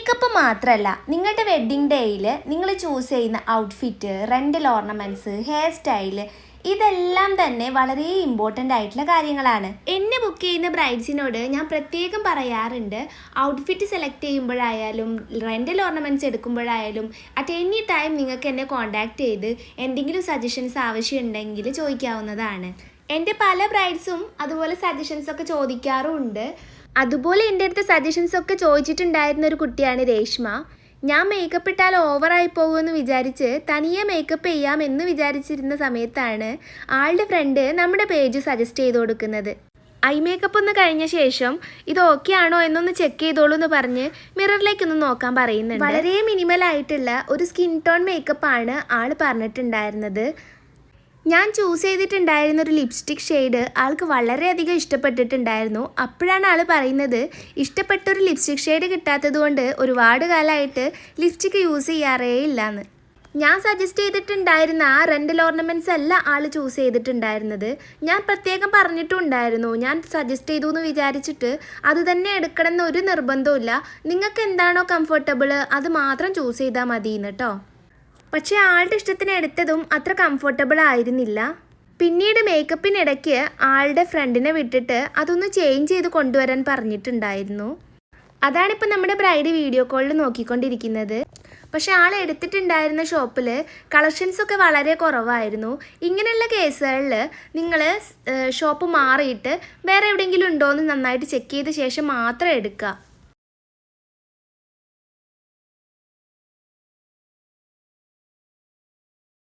Makeup മാത്രമല്ല, നിങ്ങളുടെ wedding ഡേയിൽ നിങ്ങൾ ചൂസ് ചെയ്യുന്ന outfit, rental ornaments, hair style, ഇതെല്ലാം തന്നെ വളരെ ഇമ്പോർട്ടൻ്റ് ആയിട്ടുള്ള കാര്യങ്ങളാണ്. എന്നെ ബുക്ക് ചെയ്യുന്ന ബ്രൈഡ്സിനോട് ഞാൻ പ്രത്യേകം പറയാറുണ്ട്, ഔട്ട്ഫിറ്റ് സെലക്ട് ചെയ്യുമ്പോഴായാലും റെൻ്റൽ ഓർണമെൻറ്റ്സ് എടുക്കുമ്പോഴായാലും അറ്റ് എനി ടൈം നിങ്ങൾക്ക് എന്നെ കോൺടാക്റ്റ് ചെയ്ത് എന്തെങ്കിലും സജഷൻസ് ആവശ്യമുണ്ടെങ്കിൽ ചോദിക്കാവുന്നതാണ്. എൻ്റെ പല ബ്രൈഡ്സും അതുപോലെ സജഷൻസൊക്കെ ചോദിക്കാറുമുണ്ട്. അതുപോലെ എൻ്റെ അടുത്ത് സജഷൻസൊക്കെ ചോദിച്ചിട്ടുണ്ടായിരുന്ന ഒരു കുട്ടിയാണ് രേഷ്മ. ഞാൻ മേക്കപ്പ് ഇട്ടാൽ ഓവറായി പോകുമെന്ന് വിചാരിച്ച് തനിയെ മേക്കപ്പ് ചെയ്യാമെന്ന് വിചാരിച്ചിരുന്ന സമയത്താണ് ആളുടെ ഫ്രണ്ട് നമ്മുടെ പേജ് സജസ്റ്റ് ചെയ്ത് കൊടുക്കുന്നത്. ഐ മേക്കപ്പ് ഒന്ന് കഴിഞ്ഞ ശേഷം ഇത് ഓക്കെ ആണോ എന്നൊന്ന് ചെക്ക് ചെയ്തോളൂ എന്ന് പറഞ്ഞ് മിററിലേക്കൊന്ന് നോക്കാൻ പറയുന്നുണ്ട്. വളരെ മിനിമൽ ആയിട്ടുള്ള ഒരു സ്കിൻ ടോൺ മേക്കപ്പാണ് ആൾ പറഞ്ഞിട്ടുണ്ടായിരുന്നത്. ഞാൻ ചൂസ് ചെയ്തിട്ടുണ്ടായിരുന്ന ഒരു ലിപ്സ്റ്റിക് ഷെയ്ഡ് ആൾക്ക് വളരെയധികം ഇഷ്ടപ്പെട്ടിട്ടുണ്ടായിരുന്നു. അപ്പോഴാണ് ആൾ പറയുന്നത്, ഇഷ്ടപ്പെട്ടൊരു ലിപ്സ്റ്റിക് ഷെയ്ഡ് കിട്ടാത്തത് കൊണ്ട് ഒരുപാട് കാലമായിട്ട് ലിപ്സ്റ്റിക് യൂസ് ചെയ്യാറേ ഇല്ലയെന്ന്. ഞാൻ സജസ്റ്റ് ചെയ്തിട്ടുണ്ടായിരുന്ന ആ റെൻ്റൽ ഓർണമെൻറ്റ്സ് അല്ല ആൾ ചൂസ് ചെയ്തിട്ടുണ്ടായിരുന്നത്. ഞാൻ പ്രത്യേകം പറഞ്ഞിട്ടുണ്ടായിരുന്നു, ഞാൻ സജസ്റ്റ് ചെയ്തു എന്ന് വിചാരിച്ചിട്ട് അത് തന്നെ എടുക്കണം എന്നൊരു നിർബന്ധമില്ല, നിങ്ങൾക്ക് എന്താണോ കംഫർട്ടബിൾ അത് മാത്രം ചൂസ് ചെയ്താൽ മതിയെന്ന് കേട്ടോ. പക്ഷേ ആളുടെ ഇഷ്ടത്തിന് എടുത്തതും അത്ര കംഫർട്ടബിൾ ആയിരുന്നില്ല. പിന്നീട് മേക്കപ്പിനിടയ്ക്ക് ആളുടെ ഫ്രണ്ടിനെ വിട്ടിട്ട് അതൊന്ന് ചേഞ്ച് ചെയ്ത് കൊണ്ടുവരാൻ പറഞ്ഞിട്ടുണ്ടായിരുന്നു. അതാണിപ്പോൾ നമ്മുടെ ബ്രൈഡ് വീഡിയോ കോളിൽ നോക്കിക്കൊണ്ടിരിക്കുന്നത്. പക്ഷേ ആൾ എടുത്തിട്ടുണ്ടായിരുന്ന ഷോപ്പിൽ കളക്ഷൻസൊക്കെ വളരെ കുറവായിരുന്നു. ഇങ്ങനെയുള്ള കേസുകളിൽ നിങ്ങൾ ഷോപ്പ് മാറിയിട്ട് വേറെ എവിടെയെങ്കിലും ഉണ്ടോ എന്ന് നന്നായിട്ട് ചെക്ക് ചെയ്ത ശേഷം മാത്രം എടുക്കുക.